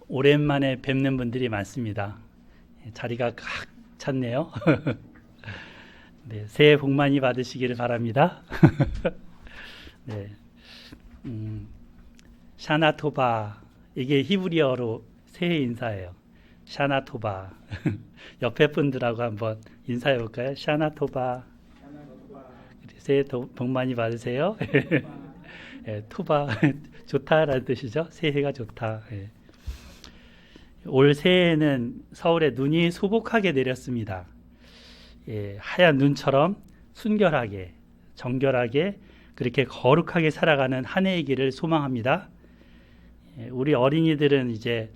오랜만에 뵙는 분들이 많습니다. 자리가 꽉 찼네요. 네, 새해 복 많이 받으시기를 바랍니다. 네, 샤나토바, 이게 히브리어로 새해 인사예요. 샤나토바. 옆에 분들하고 한번 인사해 볼까요? 샤나토바. 새해 복 많이 받으세요. 네, 토바 좋다라는 뜻이죠. 새해가 좋다. 네. 올 새해에는 서울에 눈이 소복하게 내렸습니다. 예, 하얀 눈처럼 순결하게, 정결하게, 그렇게 거룩하게 살아가는 한 해의 길을 소망합니다. 예, 우리 어린이들은 이제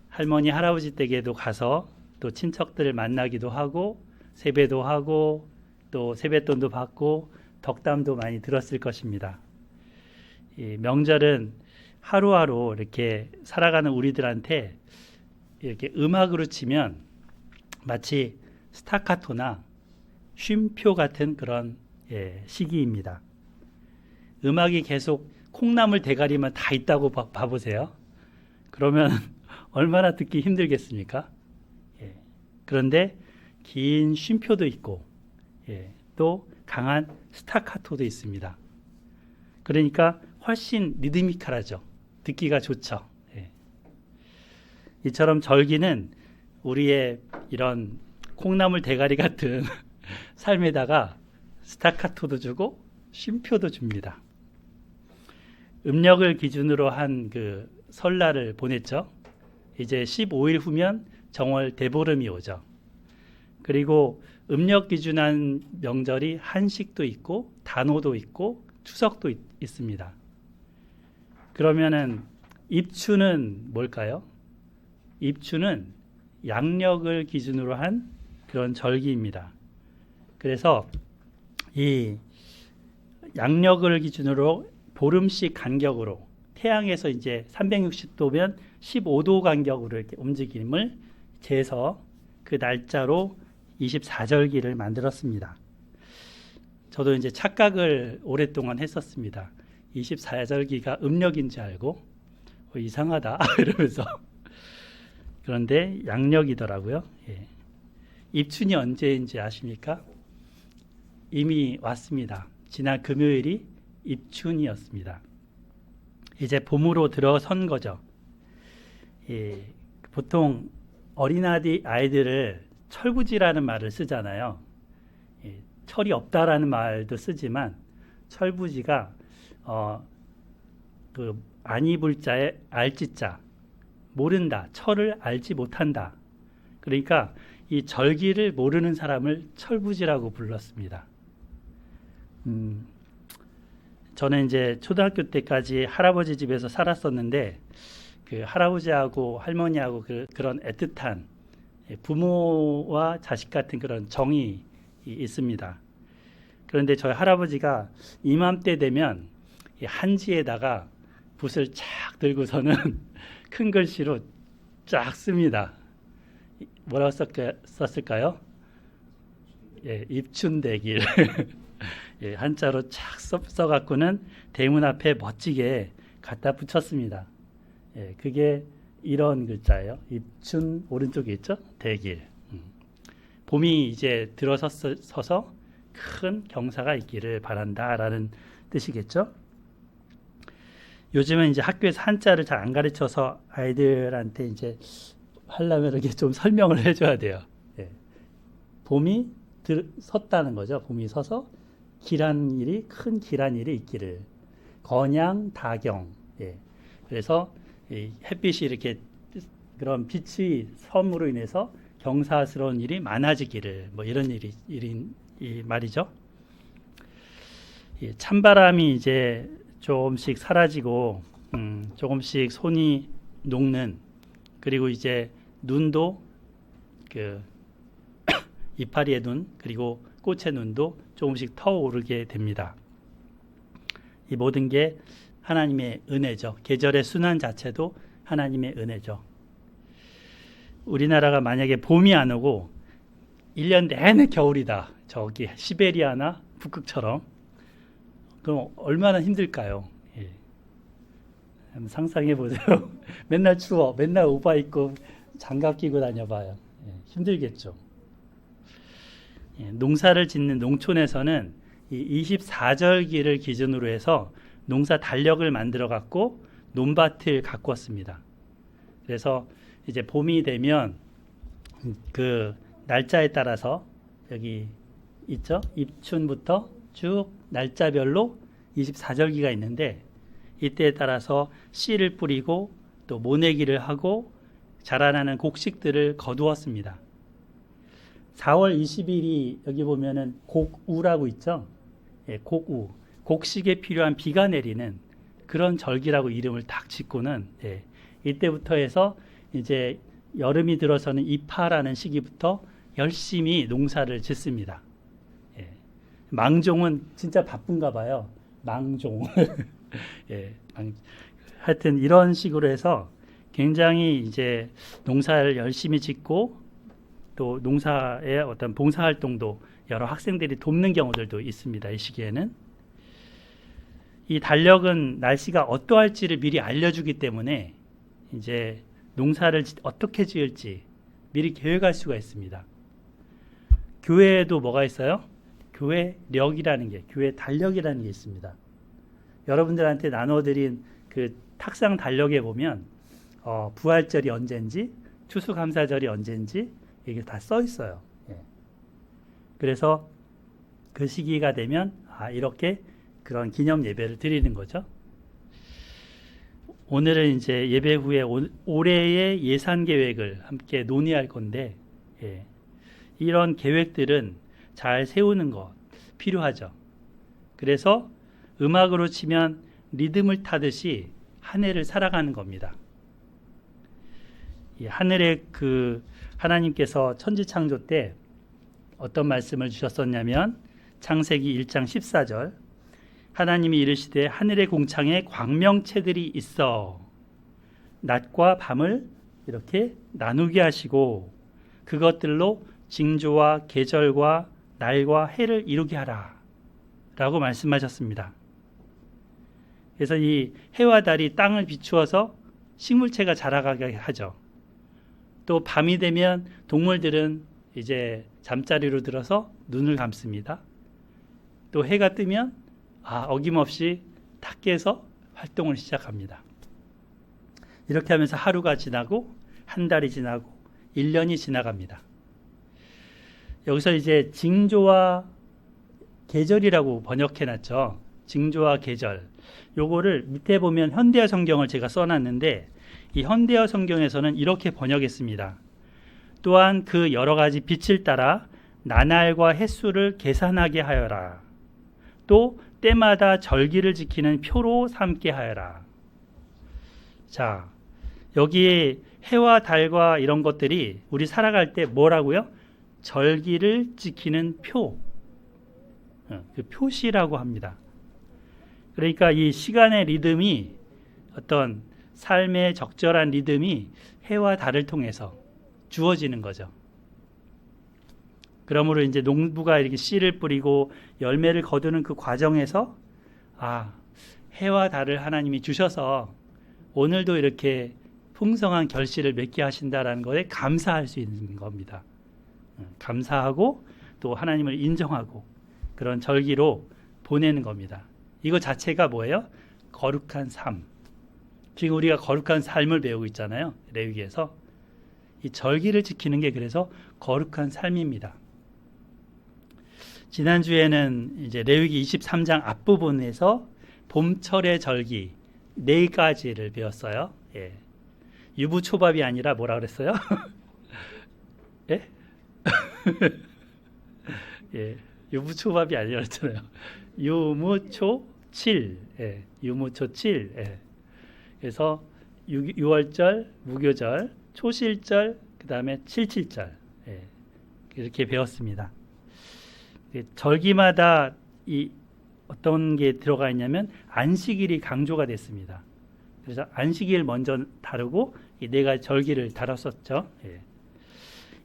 할머니, 할아버지 댁에도 가서 또 친척들을 만나기도 하고, 세배도 하고, 또 세뱃돈도 받고, 덕담도 많이 들었을 것입니다. 예, 명절은 하루하루 이렇게 살아가는 우리들한테 이렇게 음악으로 치면 마치 스타카토나 쉼표 같은 그런 시기입니다. 음악이 계속 콩나물 대가리만 다 있다고 봐보세요. 그러면 얼마나 듣기 힘들겠습니까? 그런데 긴 쉼표도 있고 또 강한 스타카토도 있습니다. 그러니까 훨씬 리드미컬하죠. 듣기가 좋죠. 이처럼 절기는 우리의 이런 콩나물 대가리 같은 삶에다가 스타카토도 주고 쉼표도 줍니다. 음력을 기준으로 한 그 설날을 보냈죠. 이제 15일 후면 정월 대보름이 오죠. 그리고 음력 기준한 명절이 한식도 있고 단오도 있고 추석도 있습니다. 그러면은 입추는 뭘까요? 입추는 양력을 기준으로 한 그런 절기입니다. 그래서 이 양력을 기준으로 보름씩 간격으로 태양에서 이제 360도면 15도 간격으로 이렇게 움직임을 재서 그 날짜로 24절기를 만들었습니다. 저도 이제 착각을 오랫동안 했었습니다. 24절기가 음력인 줄 알고 이상하다 이러면서 그런데 양력이더라고요. 예. 입춘이 언제인지 아십니까? 이미 왔습니다. 지난 금요일이 입춘이었습니다. 이제 봄으로 들어선 거죠. 예. 보통 어린아이들을 철부지라는 말을 쓰잖아요. 예. 철이 없다라는 말도 쓰지만 철부지가 그 아니 불자에 알지자, 모른다, 철을 알지 못한다. 그러니까 이 절기를 모르는 사람을 철부지라고 불렀습니다. 저는 이제 초등학교 때까지 할아버지 집에서 살았었는데 그 할아버지하고 할머니하고 그런 애틋한 부모와 자식 같은 그런 정이 있습니다. 그런데 저희 할아버지가 이맘때 되면 한지에다가 붓을 쫙 들고서는 큰 글씨로 쫙 씁니다. 뭐라고 썼을까요? 예, 입춘대길. 예, 한자로 쫙 써갖고는 대문 앞에 멋지게 갖다 붙였습니다. 예, 그게 이런 글자예요. 입춘 오른쪽에 있죠? 대길. 봄이 이제 들어서서 큰 경사가 있기를 바란다라는 뜻이겠죠? 요즘은 이제 학교에서 한자를 잘 안 가르쳐서 아이들한테 이제 하려면 이렇게 좀 설명을 해줘야 돼요. 예. 봄이 섰다는 거죠. 봄이 서서 길한 일이 큰 길한 일이 있기를 건양 다경. 예. 그래서 이 햇빛이 이렇게 그런 빛의 섬으로 인해서 경사스러운 일이 많아지기를 뭐 이런 이 말이죠. 예. 찬바람이 이제 조금씩 사라지고 조금씩 손이 녹는 그리고 이제 눈도 그 이파리의 눈 그리고 꽃의 눈도 조금씩 터오르게 됩니다. 이 모든 게 하나님의 은혜죠. 계절의 순환 자체도 하나님의 은혜죠. 우리나라가 만약에 봄이 안 오고 1년 내내 겨울이다. 저기 시베리아나 북극처럼 그럼 얼마나 힘들까요? 예. 한번 상상해 보세요. 맨날 추워, 맨날 오바 입고 장갑 끼고 다녀봐요. 힘들겠죠. 농사를 짓는 농촌에서는 이 24절기를 기준으로 해서 농사 달력을 만들어 갖고 논밭을 가꾸었습니다. 그래서 이제 봄이 되면 그 날짜에 따라서 여기 있죠? 입춘부터 쭉 날짜별로 24절기가 있는데 이때에 따라서 씨를 뿌리고 또 모내기를 하고 자라나는 곡식들을 거두었습니다. 4월 20일이 여기 보면은 곡우라고 있죠? 곡우. 곡식에 필요한 비가 내리는 그런 절기라고 이름을 딱 짓고는 이때부터 해서 이제 여름이 들어서는 입하라는 시기부터 열심히 농사를 짓습니다. 망종은 진짜 바쁜가 봐요. 망종. 하여튼 이런 식으로 해서 굉장히 이제 농사를 열심히 짓고 또 농사의 어떤 봉사활동도 여러 학생들이 돕는 경우들도 있습니다. 이 시기에는. 이 달력은 날씨가 어떠할지를 미리 알려주기 때문에 이제 농사를 어떻게 지을지 미리 계획할 수가 있습니다. 교회에도 뭐가 있어요? 교회력이라는 게, 교회 달력이라는 게 있습니다. 여러분들한테 나눠드린 그 탁상 달력에 보면 부활절이 언젠지, 추수감사절이 언젠지 이게 다 써 있어요. 그래서 그 시기가 되면 이렇게 그런 기념 예배를 드리는 거죠. 오늘은 이제 예배 후에 올해의 예산 계획을 함께 논의할 건데 이런 계획들은 잘 세우는 것 필요하죠. 그래서 음악으로 치면 리듬을 타듯이 한 해를 살아가는 겁니다. 이 하늘의 그 하나님께서 천지 창조 때 어떤 말씀을 주셨었냐면 창세기 1장 14절 하나님이 이르시되 하늘의 공창에 광명체들이 있어 낮과 밤을 이렇게 나누게 하시고 그것들로 징조와 계절과 날과 해를 이루게 하라 라고 말씀하셨습니다. 그래서 이 해와 달이 땅을 비추어서 식물체가 자라가게 하죠. 또 밤이 되면 동물들은 이제 잠자리로 들어서 눈을 감습니다. 또 해가 뜨면 어김없이 탁 깨서 활동을 시작합니다. 이렇게 하면서 하루가 지나고 한 달이 지나고 1년이 지나갑니다. 여기서 이제 징조와 계절이라고 번역해놨죠. 징조와 계절. 요거를 밑에 보면 현대어 성경을 제가 써놨는데 이 현대어 성경에서는 이렇게 번역했습니다. 또한 그 여러 가지 빛을 따라 나날과 햇수를 계산하게 하여라. 또 때마다 절기를 지키는 표로 삼게 하여라. 자, 여기에 해와 달과 이런 것들이 우리 살아갈 때 뭐라고요? 절기를 지키는 표, 그 표시라고 합니다. 그러니까 이 시간의 리듬이 어떤 삶의 적절한 리듬이 해와 달을 통해서 주어지는 거죠. 그러므로 이제 농부가 이렇게 씨를 뿌리고 열매를 거두는 그 과정에서 해와 달을 하나님이 주셔서 오늘도 이렇게 풍성한 결실을 맺게 하신다라는 것에 감사할 수 있는 겁니다. 감사하고 또 하나님을 인정하고 그런 절기로 보내는 겁니다. 이거 자체가 뭐예요? 거룩한 삶. 지금 우리가 거룩한 삶을 배우고 있잖아요. 레위기에서. 이 절기를 지키는 게 그래서 거룩한 삶입니다. 지난주에는 이제 레위기 23장 앞부분에서 봄철의 절기 4가지를 배웠어요. 유부초밥이 아니라 뭐라 그랬어요? 유부초밥이 아니라 그랬잖아요. 유무초칠. 유무초칠. 그래서 6월절, 무교절, 초실절, 그 다음에 칠칠절 이렇게 배웠습니다. 절기마다 이 어떤 게 들어가 있냐면 안식일이 강조가 됐습니다. 그래서 안식일 먼저 다루고 이 4가지 절기를 다뤘었죠.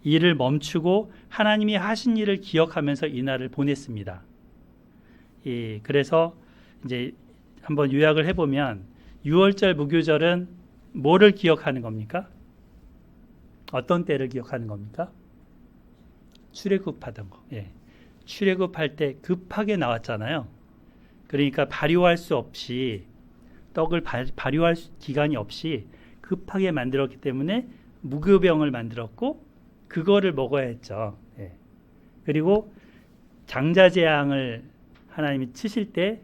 일을 멈추고 하나님이 하신 일을 기억하면서 이 날을 보냈습니다. 그래서 이제 한번 요약을 해보면 유월절 무교절은 뭐를 기억하는 겁니까? 어떤 때를 기억하는 겁니까? 출애굽하던 거. 예. 출애굽할 때 급하게 나왔잖아요. 그러니까 발효할 수 없이 떡을 발효할 기간이 없이 급하게 만들었기 때문에 무교병을 만들었고 그거를 먹어야 했죠. 예. 그리고 장자 재앙을 하나님이 치실 때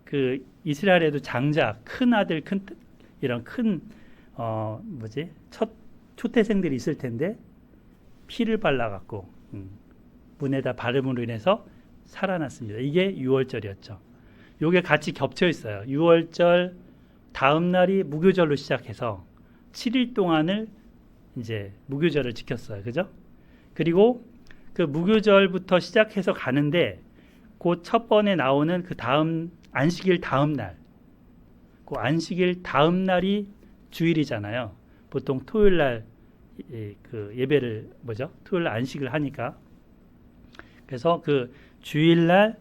그 이스라엘에도 장자 큰 아들 이런 큰 첫 초태생들이 있을 텐데 피를 발라갖고 문에다 바름으로 인해서 살아났습니다. 이게 유월절이었죠. 요게 같이 겹쳐 있어요. 유월절 다음 날이 무교절로 시작해서 7일 동안을 이제 무교절을 지켰어요. 그죠? 그리고 그 무교절부터 시작해서 가는데 그 첫 번에 나오는 그 다음 안식일 다음 날, 그 안식일 다음 날이 주일이잖아요. 보통 토요일 날 그 예배를 토요일 날 안식을 하니까. 그래서 그 주일 날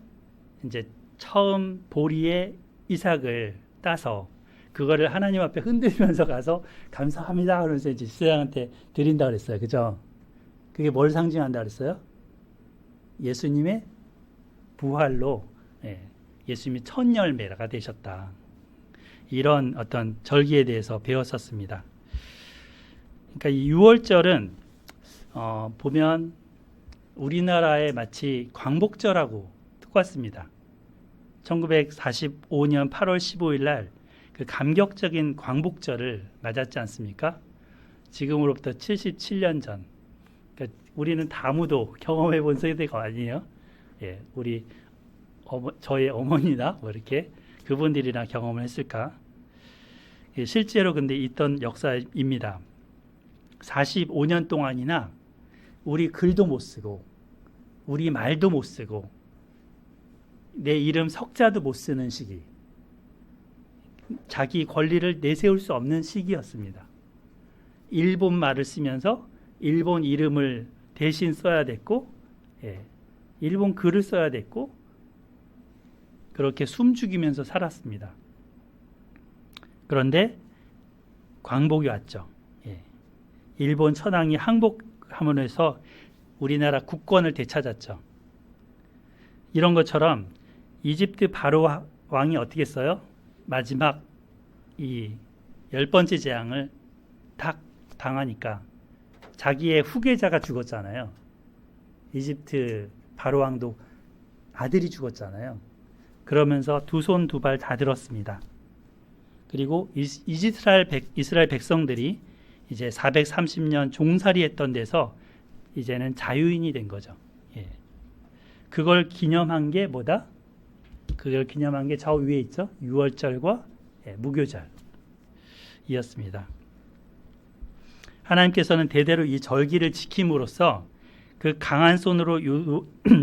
이제 처음 보리의 이삭을 따서 그거를 하나님 앞에 흔들면서 가서 감사합니다 그러면서 이제 제사장한테 드린다 그랬어요. 그죠? 그게 뭘 상징한다 그랬어요? 예수님의 부활로 예수님이 첫 열매가 되셨다. 이런 어떤 절기에 대해서 배웠었습니다. 그러니까 이 유월절은 보면 우리나라에 마치 광복절하고 똑같습니다. 1945년 8월 15일 날 그 감격적인 광복절을 맞았지 않습니까? 지금으로부터 77년 전. 그러니까 우리는 아무도 경험해 본 세대가 아니에요. 예, 우리 저의 어머니나 뭐 이렇게 그분들이나 경험을 했을까? 예, 실제로 근데 있던 역사입니다. 45년 동안이나 우리 글도 못 쓰고 우리 말도 못 쓰고 내 이름 석자도 못 쓰는 시기, 자기 권리를 내세울 수 없는 시기였습니다. 일본 말을 쓰면서 일본 이름을 대신 써야 됐고, 일본 글을 써야 됐고, 그렇게 숨죽이면서 살았습니다. 그런데 광복이 왔죠. 일본 천황이 항복함으로 해서 우리나라 국권을 되찾았죠. 이런 것처럼 이집트 바로 왕이 어떻게 했어요? 마지막 이 10번째 재앙을 딱 당하니까 자기의 후계자가 죽었잖아요. 이집트 바로 왕도 아들이 죽었잖아요. 그러면서 두 손 두 발 다 들었습니다. 그리고 이스라엘 백성들이 이제 430년 종살이했던 데서 이제는 자유인이 된 거죠. 그걸 기념한 게 뭐다? 그걸 기념한 게 저 위에 있죠. 유월절과 무교절이었습니다. 하나님께서는 대대로 이 절기를 지킴으로써 그 강한 손으로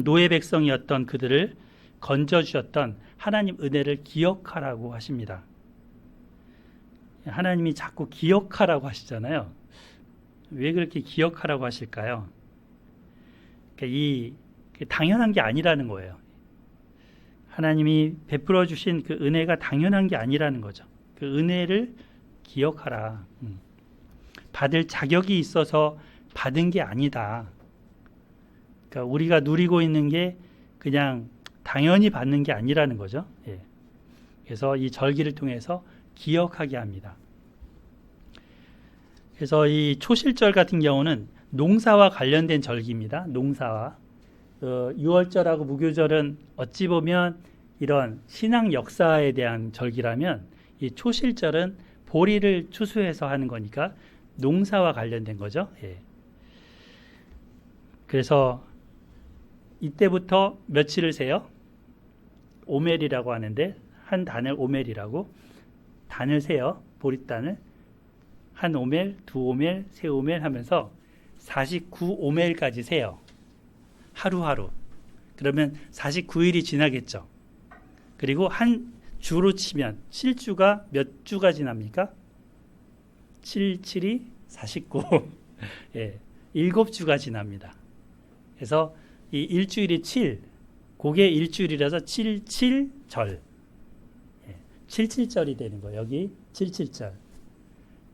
노예 백성이었던 그들을 건져주셨던 하나님 은혜를 기억하라고 하십니다. 하나님이 자꾸 기억하라고 하시잖아요. 왜 그렇게 기억하라고 하실까요? 그러니까 당연한 게 아니라는 거예요. 하나님이 베풀어 주신 그 은혜가 당연한 게 아니라는 거죠. 그 은혜를 기억하라. 받을 자격이 있어서 받은 게 아니다. 그러니까 우리가 누리고 있는 게 그냥 당연히 받는 게 아니라는 거죠. 그래서 이 절기를 통해서 기억하게 합니다. 그래서 이 초실절 같은 경우는 농사와 관련된 절기입니다. 농사와. 유월절하고 무교절은 어찌 보면 이런 신앙 역사에 대한 절기라면 이 초실절은 보리를 추수해서 하는 거니까 농사와 관련된 거죠. 그래서 이때부터 며칠을 세요? 오멜이라고 하는데 한 단을 오멜이라고 단을 세요. 보리단을 한 오멜, 두 오멜, 세 오멜 하면서 49오멜까지 세요. 하루하루. 그러면 49일이 지나겠죠. 그리고 한 주로 치면 7주가 몇 주가 지납니까? 7, 7이 49. 7주가 지납니다. 그래서 이 일주일이 7, 그게 일주일이라서 77절. 77절이 되는 거예요. 여기 77절.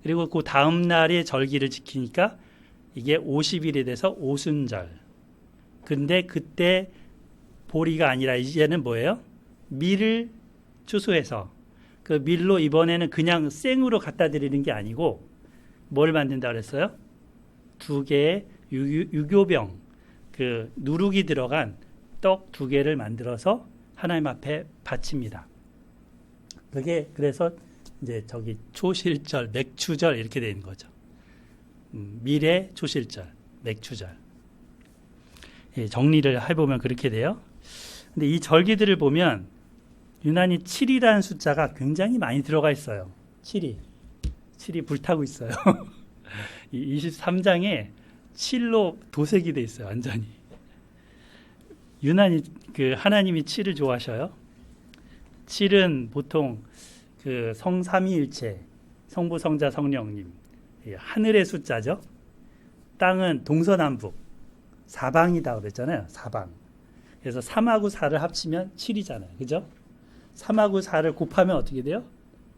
그리고 그 다음 날에 절기를 지키니까 이게 50일이 돼서 오순절. 근데 그때 보리가 아니라 이제는 뭐예요? 밀을 추수해서 그 밀로 이번에는 그냥 생으로 갖다 드리는 게 아니고 뭘 만든다 그랬어요? 2개의 유교병, 그 누룩이 들어간 떡 2개를 만들어서 하나님 앞에 바칩니다. 그게 그래서 이제 저기 초실절, 맥추절 이렇게 되는 거죠. 밀의 초실절, 맥추절. 예, 정리를 해보면 그렇게 돼요. 근데 이 절기들을 보면 유난히 7이라는 숫자가 굉장히 많이 들어가 있어요. 7이 불타고 있어요. 이 23장에 7로 도색이 돼 있어요. 완전히. 유난히 그 하나님이 7을 좋아하셔요. 7은 보통 그 성삼위일체, 성부, 성자, 성령님, 하늘의 숫자죠. 땅은 동서남북, 사방이다 그랬잖아요. 사방. 그래서 3하고 4를 합치면 7이잖아요. 그죠? 3하고 4를 곱하면 어떻게 돼요?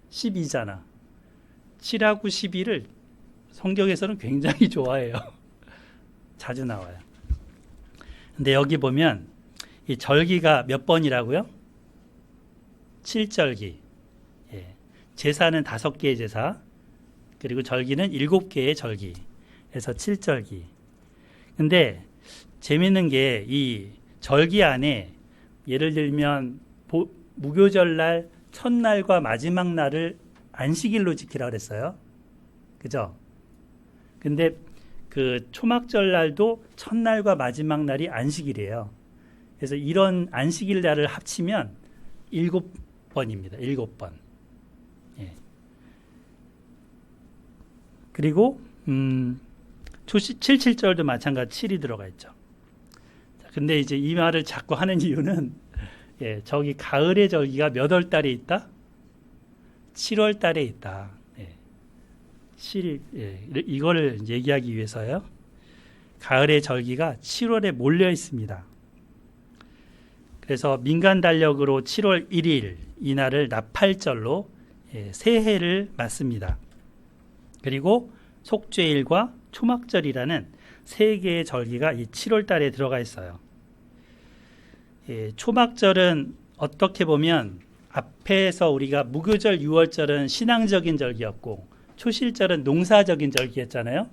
12잖아. 7하고 12를 성경에서는 굉장히 좋아해요. 자주 나와요. 근데 여기 보면 이 절기가 몇 번이라고요? 7절기. 예. 제사는 5개의 제사, 그리고 절기는 7개의 절기. 그래서 7절기. 근데 재밌는 게 이 절기 안에 예를 들면 무교절날 첫날과 마지막 날을 안식일로 지키라 그랬어요. 그죠? 근데 그 초막절날도 첫날과 마지막 날이 안식일이에요. 그래서 이런 안식일 날을 합치면 7번입니다. 7번. 예. 그리고 77절도 마찬가지 7이 들어가 있죠. 근데 이제 이 말을 자꾸 하는 이유는 예, 저기 가을의 절기가 몇 월 달에 있다? 7월 달에 있다. 예. 7, 예, 이거를 얘기하기 위해서요. 가을의 절기가 7월에 몰려 있습니다. 그래서 민간 달력으로 7월 1일 이날을 나팔절로 예, 새해를 맞습니다. 그리고 속죄일과 초막절이라는 3개의 절기가 이 7월 달에 들어가 있어요. 예, 초막절은 어떻게 보면 앞에서 우리가 무교절 6월절은 신앙적인 절기였고 초실절은 농사적인 절기였잖아요.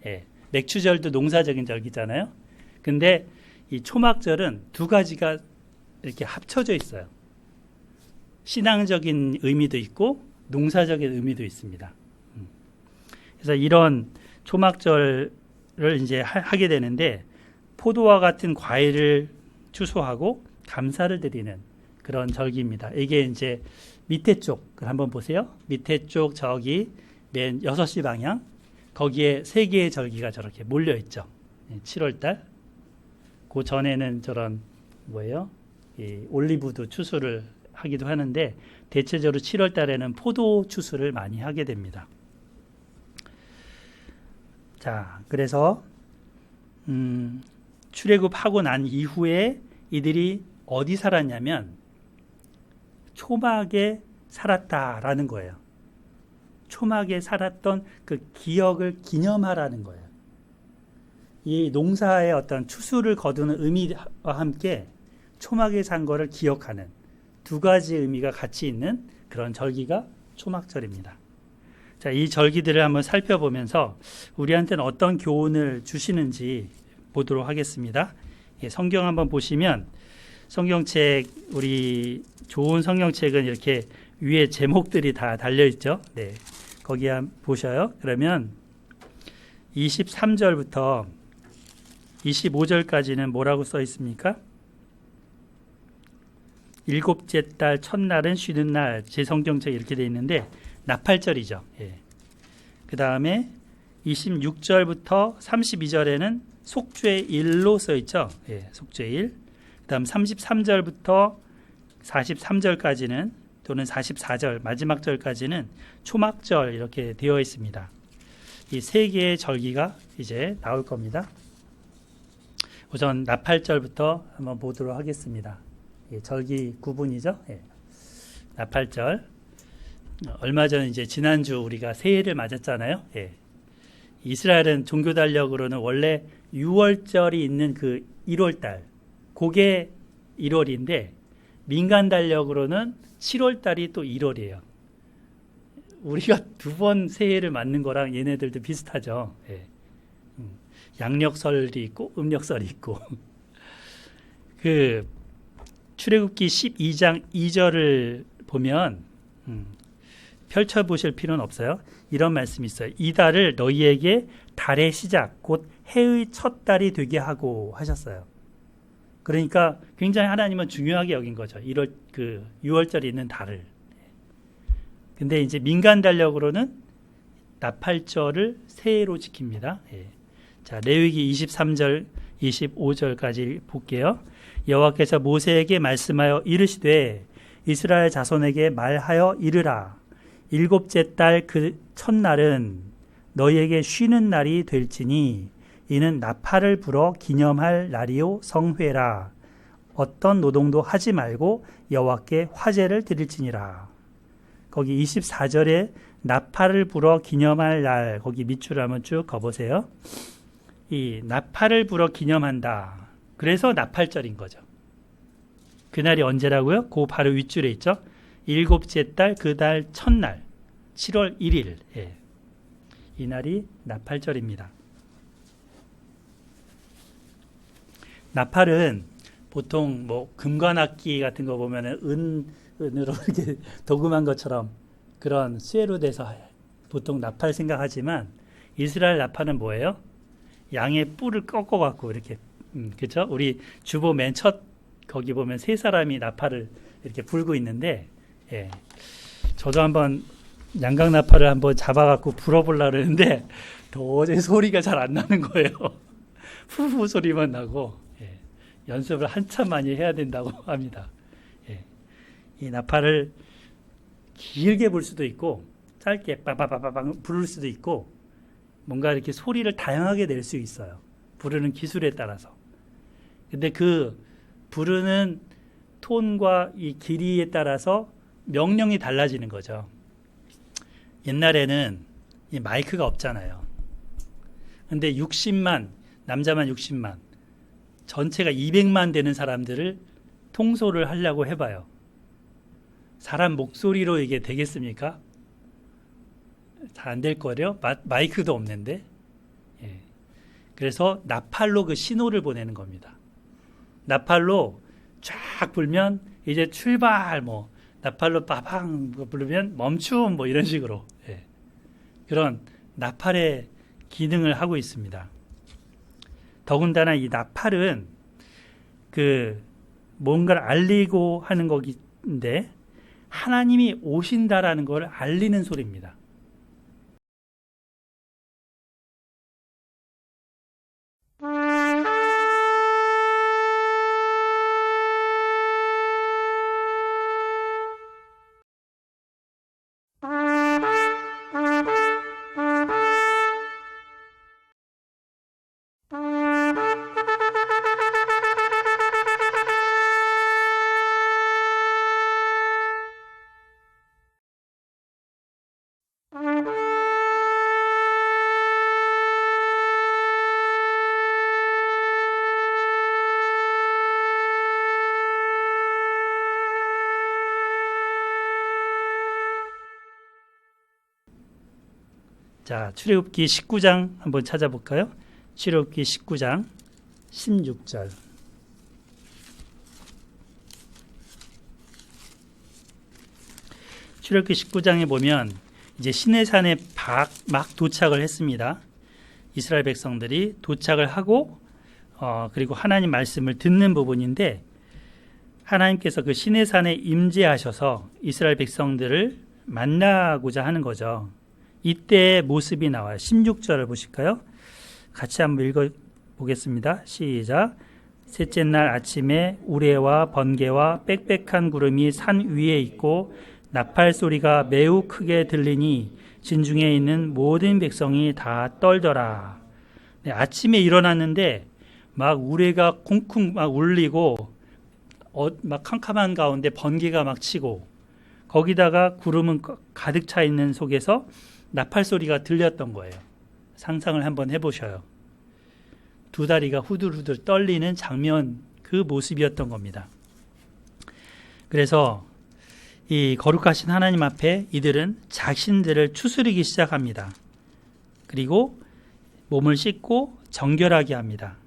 예, 맥추절도 농사적인 절기잖아요. 근데 이 초막절은 2가지가 이렇게 합쳐져 있어요. 신앙적인 의미도 있고 농사적인 의미도 있습니다. 그래서 이런 초막절을 이제 하게 되는데 포도와 같은 과일을 추수하고 감사를 드리는 그런 절기입니다. 이게 이제 밑에 쪽을 한번 보세요. 밑에 쪽 저기 맨 6시 방향 거기에 3개의 절기가 저렇게 몰려 있죠. 7월 달. 그 전에는 저런 뭐예요? 이 올리브도 추수를 하기도 하는데 대체적으로 7월 달에는 포도 추수를 많이 하게 됩니다. 자, 그래서 출애굽하고 난 이후에 이들이 어디 살았냐면 초막에 살았다라는 거예요. 초막에 살았던 그 기억을 기념하라는 거예요. 이 농사의 어떤 추수를 거두는 의미와 함께 초막에 산 거를 기억하는 2가지 의미가 같이 있는 그런 절기가 초막절입니다. 자, 이 절기들을 한번 살펴보면서 우리한테는 어떤 교훈을 주시는지 보도록 하겠습니다. 예, 성경 한번 보시면 성경책, 우리 좋은 성경책은 이렇게 위에 제목들이 다 달려있죠. 네, 거기 한번 보셔요. 그러면 23절부터 25절까지는 뭐라고 써 있습니까? 7째 달 첫날은 쉬는 날, 제 성경책에 이렇게 되어 있는데 나팔절이죠. 예. 그 다음에 26절부터 32절에는 속죄일로 써 있죠. 예, 속죄일. 그 다음 33절부터 43절까지는 또는 44절 마지막 절까지는 초막절 이렇게 되어 있습니다. 이 3개의 절기가 이제 나올 겁니다. 우선 나팔절부터 한번 보도록 하겠습니다. 예, 절기 구분이죠. 예. 나팔절. 얼마 전 이제 지난주 우리가 새해를 맞았잖아요. 예. 이스라엘은 종교 달력으로는 원래 6월절이 있는 그 1월달, 그게 1월인데 민간 달력으로는 7월달이 또 1월이에요. 우리가 두 번 새해를 맞는 거랑 얘네들도 비슷하죠. 예. 양력설이 있고 음력설이 있고. 그 출애굽기 12장 2절을 보면 펼쳐보실 필요는 없어요. 이런 말씀이 있어요. 이 달을 너희에게 달의 시작, 곧 해의 첫 달이 되게 하고 하셨어요. 그러니까 굉장히 하나님은 중요하게 여긴 거죠. 6월절이 있는 달을. 근데 이제 민간 달력으로는 나팔절을 새해로 지킵니다. 예. 자, 레위기 23절, 25절까지 볼게요. 여호와께서 모세에게 말씀하여 이르시되 이스라엘 자손에게 말하여 이르라. 일곱째 달 그 첫날은 너희에게 쉬는 날이 될지니 이는 나팔을 불어 기념할 날이요 성회라. 어떤 노동도 하지 말고 여호와께 화제를 드릴지니라. 거기 24절에 나팔을 불어 기념할 날, 거기 밑줄 한번 쭉 가보세요. 이 나팔을 불어 기념한다. 그래서 나팔절인 거죠. 그날이 언제라고요? 그 바로 윗줄에 있죠. 일곱째 달 그 달 첫날 7월 1일. 예. 이 날이 나팔절입니다. 나팔은 보통 뭐 금관악기 같은 거 보면은 은으로 이렇게 도금한 것처럼 그런 쇠로 돼서 보통 나팔 생각하지만 이스라엘 나팔은 뭐예요? 양의 뿔을 꺾어 갖고 이렇게 그렇죠? 우리 주보 맨 첫 거기 보면 세 사람이 나팔을 이렇게 불고 있는데, 예. 저도 한번 양각 나팔을 한번 잡아갖고 불어보려고 했는데 도저히 소리가 잘 안 나는 거예요. 후후 소리만 나고, 예. 연습을 한참 많이 해야 된다고 합니다. 예. 이 나팔을 길게 불 수도 있고 짧게 빠바바바방 부를 수도 있고 뭔가 이렇게 소리를 다양하게 낼 수 있어요. 부르는 기술에 따라서. 근데 그 부르는 톤과 이 길이에 따라서 명령이 달라지는 거죠. 옛날에는 이 마이크가 없잖아요. 근데 60만, 남자만 60만, 전체가 200만 되는 사람들을 통솔을 하려고 해봐요. 사람 목소리로 이게 되겠습니까? 잘 안 될 거래요. 마이크도 없는데. 예. 그래서 나팔로 그 신호를 보내는 겁니다. 나팔로 쫙 불면 이제 출발, 뭐 나팔로 빠방 부르면 멈춤, 뭐 이런 식으로. 예. 그런 나팔의 기능을 하고 있습니다. 더군다나 이 나팔은 그 뭔가를 알리고 하는 거기인데 하나님이 오신다라는 걸 알리는 소리입니다. 자, 출애굽기 19장 한번 찾아볼까요? 출애굽기 19장 16절. 출애굽기 19장에 보면 이제 시내산에 막 도착을 했습니다. 이스라엘 백성들이 도착을 하고 그리고 하나님 말씀을 듣는 부분인데 하나님께서 그 시내산에 임재하셔서 이스라엘 백성들을 만나고자 하는 거죠. 이때의 모습이 나와요. 16절을 보실까요? 같이 한번 읽어보겠습니다. 시작. 셋째 날 아침에 우레와 번개와 빽빽한 구름이 산 위에 있고 나팔 소리가 매우 크게 들리니 진중에 있는 모든 백성이 다 떨더라. 네, 아침에 일어났는데 막 우레가 쿵쿵 막 울리고 막 캄캄한 가운데 번개가 막 치고 거기다가 구름은 가득 차 있는 속에서 나팔 소리가 들렸던 거예요. 상상을 한번 해보셔요. 두 다리가 후들후들 떨리는 장면, 그 모습이었던 겁니다. 그래서 이 거룩하신 하나님 앞에 이들은 자신들을 추스리기 시작합니다. 그리고 몸을 씻고 정결하게 합니다.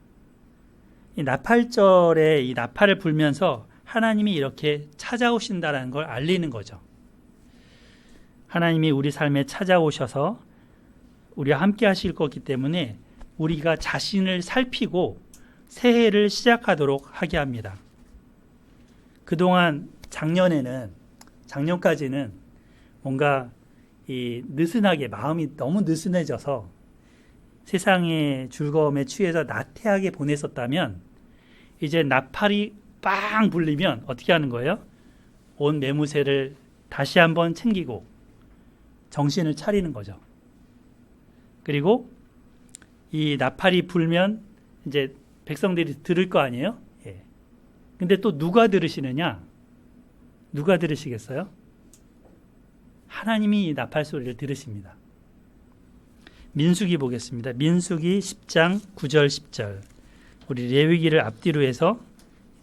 이 나팔절에 이 나팔을 불면서 하나님이 이렇게 찾아오신다는 걸 알리는 거죠. 하나님이 우리 삶에 찾아오셔서 우리와 함께 하실 거기 때문에 우리가 자신을 살피고 새해를 시작하도록 하게 합니다. 그동안 작년까지는 뭔가 이 느슨하게 마음이 너무 느슨해져서 세상의 즐거움에 취해서 나태하게 보냈었다면 이제 나팔이 빵 불리면 어떻게 하는 거예요? 온 매무새를 다시 한번 챙기고 정신을 차리는 거죠. 그리고 이 나팔이 불면 이제 백성들이 들을 거 아니에요? 예. 근데 또 누가 들으시느냐? 누가 들으시겠어요? 하나님이 이 나팔 소리를 들으십니다. 민수기 보겠습니다. 민수기 10장 9절 10절. 우리 레위기를 앞뒤로 해서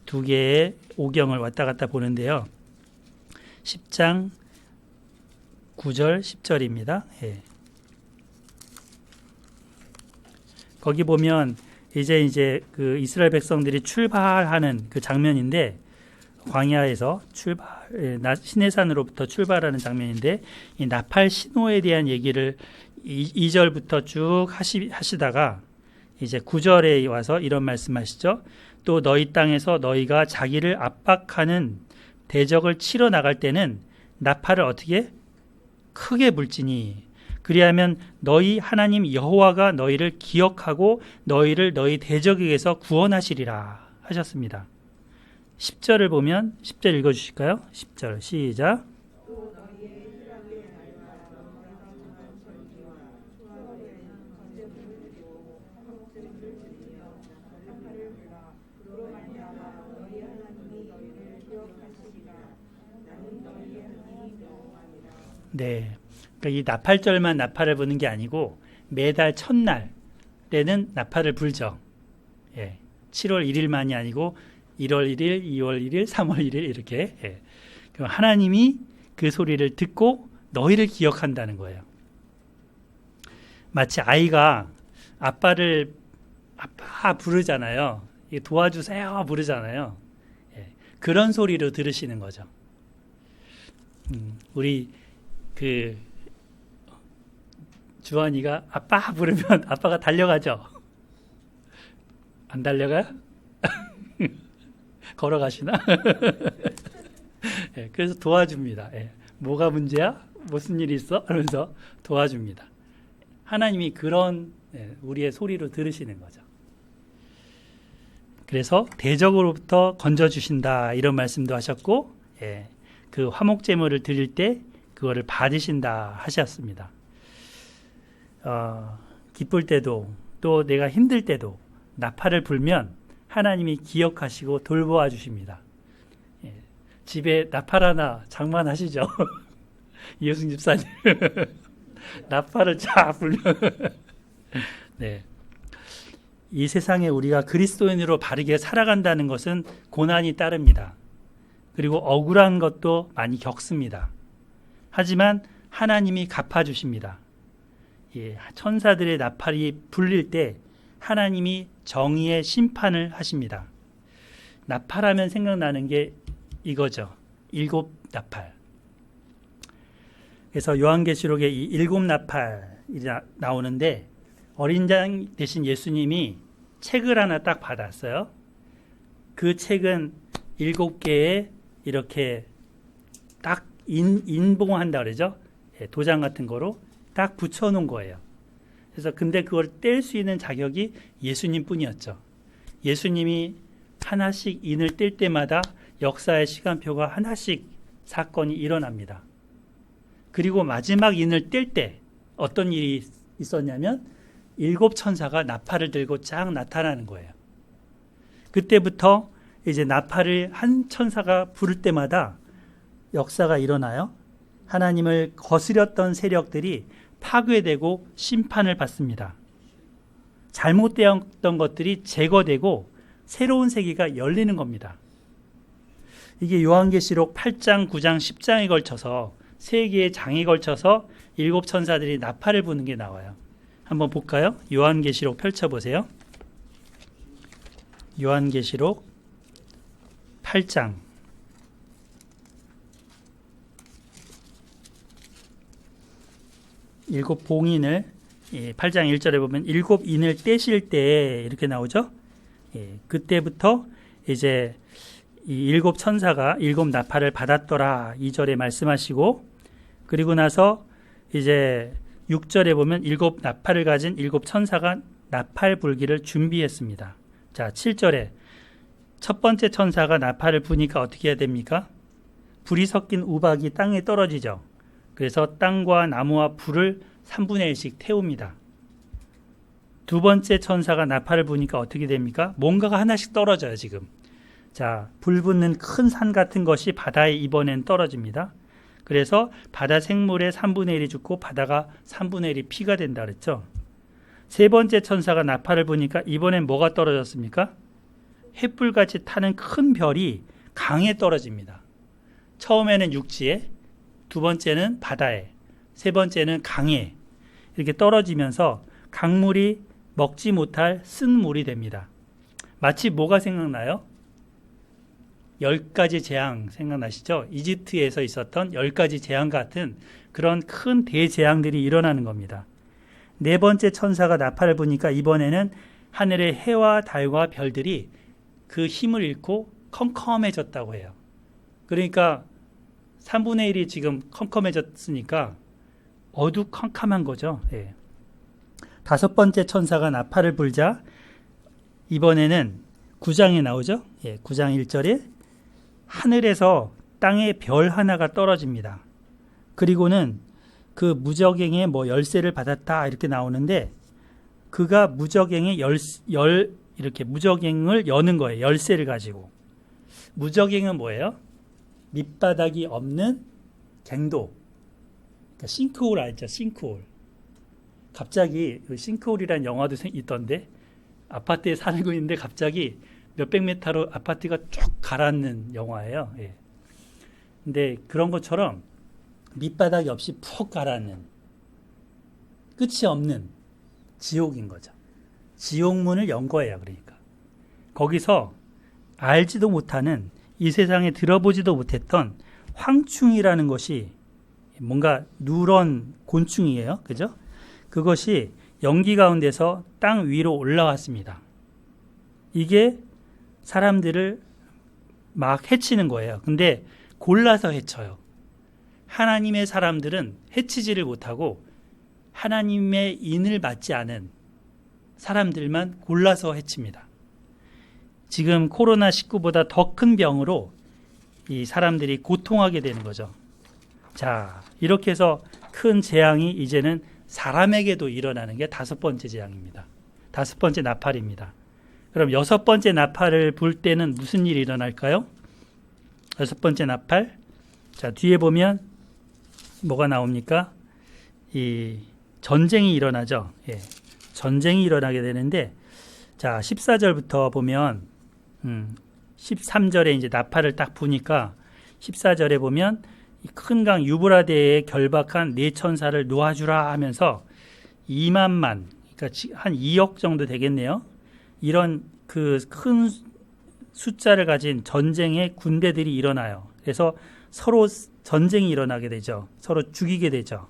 두 개의 오경을 왔다 갔다 보는데요. 10장 9절 10절입니다. 예. 거기 보면 이제 그 이스라엘 백성들이 출발하는 그 장면인데, 광야에서 시내산으로부터 출발하는 장면인데, 이 나팔 신호에 대한 얘기를 2절부터 쭉 하시다가 이제 9절에 와서 이런 말씀하시죠. 또 너희 땅에서 너희가 자기를 압박하는 대적을 치러 나갈 때는 나팔을 어떻게 크게 불지니, 그리하면 너희 하나님 여호와가 너희를 기억하고 너희를 너희 대적에게서 구원하시리라 하셨습니다. 10절을 보면 10절 읽어주실까요? 10절 시작. 네, 그러니까 이 나팔절만 나팔을 부는 게 아니고 매달 첫날에는 나팔을 불죠. 예, 7월 1일만이 아니고 1월 1일, 2월 1일, 3월 1일 이렇게. 예. 그럼 하나님이 그 소리를 듣고 너희를 기억한다는 거예요. 마치 아이가 아빠 부르잖아요. 도와주세요 부르잖아요. 예. 그런 소리로 들으시는 거죠. 우리 그 주환이가 아빠 부르면 아빠가 달려가죠. 안 달려가요? 걸어가시나? 예, 그래서 도와줍니다. 예, 뭐가 문제야? 무슨 일이 있어? 하면서 도와줍니다. 하나님이 그런 우리의 소리로 들으시는 거죠. 그래서 대적으로부터 건져주신다 이런 말씀도 하셨고, 예, 그 화목제물을 드릴 때 그거를 받으신다 하셨습니다. 기쁠 때도 또 내가 힘들 때도 나팔을 불면 하나님이 기억하시고 돌보아 주십니다. 예, 집에 나팔 하나 장만하시죠. 이효승 집사님 나팔을 쫙 불면 네. 이 세상에 우리가 그리스도인으로 바르게 살아간다는 것은 고난이 따릅니다. 그리고 억울한 것도 많이 겪습니다. 하지만 하나님이 갚아주십니다. 예, 천사들의 나팔이 불릴 때 하나님이 정의의 심판을 하십니다. 나팔하면 생각나는 게 이거죠. 7 나팔. 그래서 요한계시록에 이 7 나팔이 나오는데, 어린 양 대신 예수님이 책을 하나 딱 받았어요. 그 책은 7개의 이렇게 딱 인봉한다 그러죠. 도장 같은 거로 딱 붙여놓은 거예요. 그래서 근데 그걸 뗄 수 있는 자격이 예수님 뿐이었죠. 예수님이 하나씩 인을 뗄 때마다 역사의 시간표가 하나씩 사건이 일어납니다. 그리고 마지막 인을 뗄 때 어떤 일이 있었냐면 7 천사가 나팔을 들고 쫙 나타나는 거예요. 그때부터 이제 나팔을 한 천사가 부를 때마다 역사가 일어나요. 하나님을 거스렸던 세력들이 파괴되고 심판을 받습니다. 잘못되었던 것들이 제거되고 새로운 세계가 열리는 겁니다. 이게 요한계시록 8장, 9장, 10장에 걸쳐서 세 개의 장에 걸쳐서 일곱 천사들이 나팔을 부는 게 나와요. 한번 볼까요? 요한계시록 펼쳐보세요. 요한계시록 8장. 일곱 봉인을 8장 1절에 보면 일곱 인을 떼실 때 이렇게 나오죠. 그때부터 이제 이 일곱 천사가 일곱 나팔을 받았더라 2절에 말씀하시고, 그리고 나서 이제 6절에 보면 일곱 나팔을 가진 일곱 천사가 나팔 불기를 준비했습니다. 자, 7절에 첫 번째 천사가 나팔을 부니까 어떻게 해야 됩니까? 불이 섞인 우박이 땅에 떨어지죠. 그래서 땅과 나무와 불을 3분의 1씩 태웁니다. 두 번째 천사가 나팔을 부니까 어떻게 됩니까? 뭔가가 하나씩 떨어져요, 지금. 자, 불 붙는 큰 산 같은 것이 바다에 이번엔 떨어집니다. 그래서 바다 생물의 3분의 1이 죽고 바다가 3분의 1이 피가 된다 그랬죠. 세 번째 천사가 나팔을 부니까 이번엔 뭐가 떨어졌습니까? 횃불같이 타는 큰 별이 강에 떨어집니다. 처음에는 육지에, 두 번째는 바다에, 세 번째는 강에 이렇게 떨어지면서 강물이 먹지 못할 쓴 물이 됩니다. 마치 뭐가 생각나요? 10가지 재앙 생각나시죠? 이집트에서 있었던 10가지 재앙 같은 그런 큰 대재앙들이 일어나는 겁니다. 네 번째 천사가 나팔을 부니까 이번에는 하늘의 해와 달과 별들이 그 힘을 잃고 컴컴해졌다고 해요. 그러니까 3분의 1이 지금 컴컴해졌으니까 어두컴컴한 거죠. 예. 다섯 번째 천사가 나팔을 불자 이번에는 9장에 나오죠. 예, 9장 1절에 하늘에서 땅에 별 하나가 떨어집니다. 그리고는 그 무적행의 열쇠를 받았다 이렇게 나오는데, 그가 무적행의 이렇게 무적행을 여는 거예요. 열쇠를 가지고. 무적행은 뭐예요? 밑바닥이 없는 갱도. 그러니까 싱크홀 알죠? 싱크홀. 갑자기 싱크홀이라는 영화도 있던데, 아파트에 살고 있는데 갑자기 몇백 미터로 아파트가 쭉 가라앉는 영화예요. 예. 근데 그런 것처럼 밑바닥이 없이 푹 가라앉는, 끝이 없는 지옥인 거죠. 지옥문을 연 거예요. 그러니까 거기서 알지도 못하는, 이 세상에 들어보지도 못했던 황충이라는 것이, 뭔가 누런 곤충이에요. 그죠? 그것이 연기 가운데서 땅 위로 올라왔습니다. 이게 사람들을 막 해치는 거예요. 근데 골라서 해쳐요. 하나님의 사람들은 해치지를 못하고 하나님의 인을 받지 않은 사람들만 골라서 해칩니다. 지금 코로나19보다 더 큰 병으로 이 사람들이 고통하게 되는 거죠. 자, 이렇게 해서 큰 재앙이 이제는 사람에게도 일어나는 게 다섯 번째 재앙입니다. 다섯 번째 나팔입니다. 그럼 여섯 번째 나팔을 불 때는 무슨 일이 일어날까요? 여섯 번째 나팔. 자, 뒤에 보면 뭐가 나옵니까? 이 전쟁이 일어나죠. 예. 전쟁이 일어나게 되는데, 자, 14절부터 보면 13절에 이제 나팔을 딱 부니까 14절에 보면 큰 강 유브라데에 결박한 네 천사를 놓아주라 하면서 2만만, 그러니까 한 2억 정도 되겠네요. 이런 그 큰 숫자를 가진 전쟁의 군대들이 일어나요. 그래서 서로 전쟁이 일어나게 되죠. 서로 죽이게 되죠.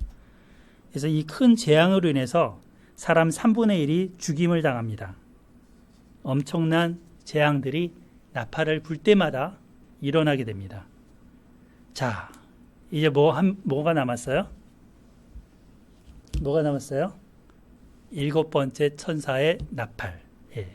그래서 이 큰 재앙으로 인해서 사람 3분의 1이 죽임을 당합니다. 엄청난 재앙들이 나팔을 불 때마다 일어나게 됩니다. 자, 이제 뭐가 남았어요? 뭐가 남았어요? 일곱 번째 천사의 나팔. 예.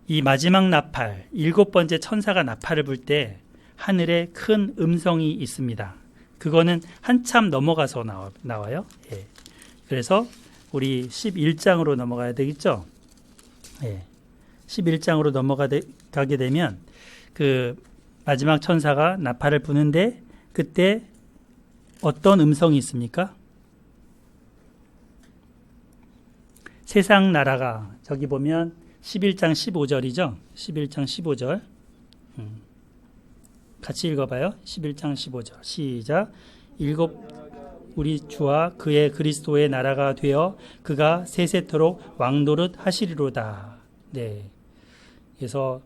이 마지막 나팔, 일곱 번째 천사가 나팔을 불 때 하늘에 큰 음성이 있습니다. 그거는 한참 넘어가서 나와요. 예. 그래서 우리 11장으로 넘어가야 되겠죠? 예. 11장으로 넘어가게 되면 그 마지막 천사가 나팔을 부는데 그때 어떤 음성이 있습니까? 세상 나라가, 저기 보면 11장 15절이죠. 11장 15절. 같이 읽어봐요. 11장 15절. 시작. 우리 주와 그의 그리스도의 나라가 되어 그가 세세토록 왕노릇 하시리로다. 네. 그래서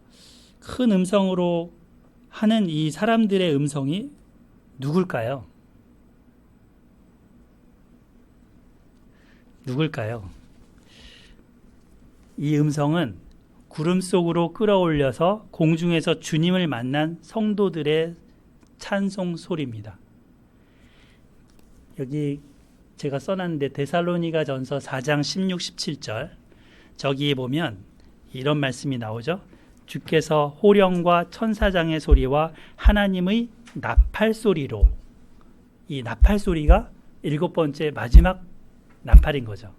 큰 음성으로 하는 이 사람들의 음성이 누굴까요? 누굴까요? 이 음성은 구름 속으로 끌어올려서 공중에서 주님을 만난 성도들의 찬송 소리입니다. 여기 제가 써놨는데 데살로니가 전서 4장 16, 17절 저기 보면 이런 말씀이 나오죠. 주께서 호령과 천사장의 소리와 하나님의 나팔 소리로, 이 나팔 소리가 7번째 마지막 나팔인 거죠.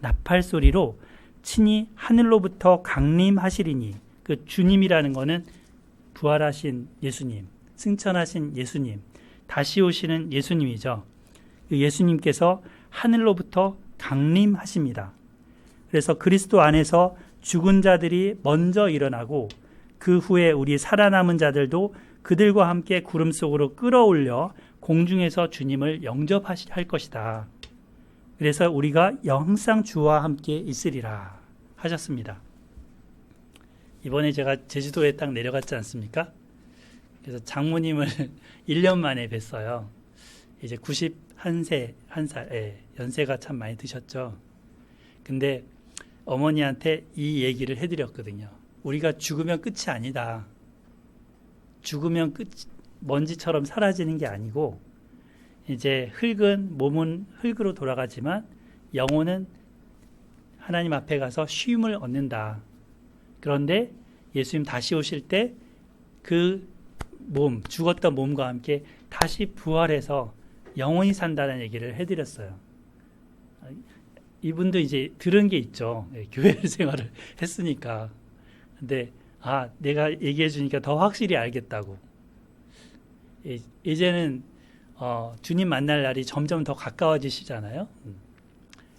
나팔 소리로 친히 하늘로부터 강림하시리니, 그 주님이라는 거는 부활하신 예수님, 승천하신 예수님, 다시 오시는 예수님이죠. 그 예수님께서 하늘로부터 강림하십니다. 그래서 그리스도 안에서 죽은 자들이 먼저 일어나고 그 후에 우리 살아남은 자들도 그들과 함께 구름 속으로 끌어올려 공중에서 주님을 영접할 것이다. 그래서 우리가 영상 주와 함께 있으리라 하셨습니다. 이번에 제가 제주도에 딱 내려갔지 않습니까? 그래서 장모님을 1년 만에 뵀어요. 이제 91세, 연세가 참 많이 드셨죠. 근데 어머니한테 이 얘기를 해드렸거든요. 우리가 죽으면 끝이 아니다. 죽으면 먼지처럼 사라지는 게 아니고, 이제 몸은 흙으로 돌아가지만 영혼은 하나님 앞에 가서 쉼을 얻는다. 그런데 예수님 다시 오실 때 그 죽었던 몸과 함께 다시 부활해서 영원히 산다는 얘기를 해드렸어요. 이분도 이제 들은 게 있죠. 교회 생활을 했으니까. 근데 내가 얘기해 주니까 더 확실히 알겠다고. 이제는 주님 만날 날이 점점 더 가까워지시잖아요.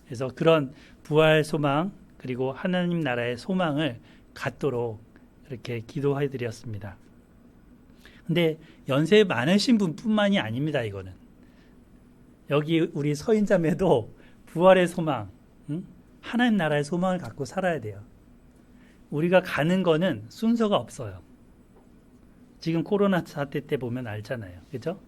그래서 그런 부활 소망, 그리고 하나님 나라의 소망을 갖도록 이렇게 기도해 드렸습니다. 근데 연세 많으신 분뿐만이 아닙니다. 이거는 여기 우리 서인자매도 부활의 소망, 하나님 나라의 소망을 갖고 살아야 돼요. 우리가 가는 거는 순서가 없어요. 지금 코로나 사태 때 보면 알잖아요. 그죠?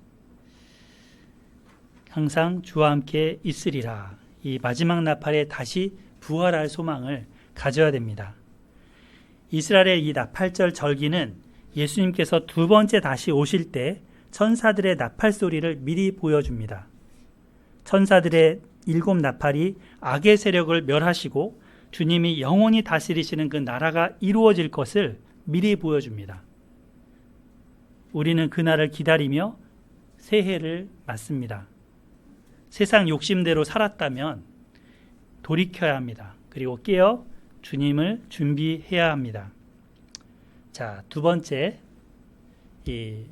항상 주와 함께 있으리라. 이 마지막 나팔에 다시 부활할 소망을 가져야 됩니다. 이스라엘의 이 나팔절 절기는 예수님께서 두 번째 다시 오실 때 천사들의 나팔 소리를 미리 보여줍니다. 천사들의 7 나팔이 악의 세력을 멸하시고 주님이 영원히 다스리시는 그 나라가 이루어질 것을 미리 보여줍니다. 우리는 그날을 기다리며 새해를 맞습니다. 세상 욕심대로 살았다면 돌이켜야 합니다. 그리고 깨어 주님을 준비해야 합니다. 자, 두 번째, 이제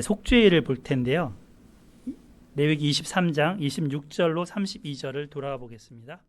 속죄일을 볼 텐데요. 레위기 23장 26절로 32절을 돌아가 보겠습니다.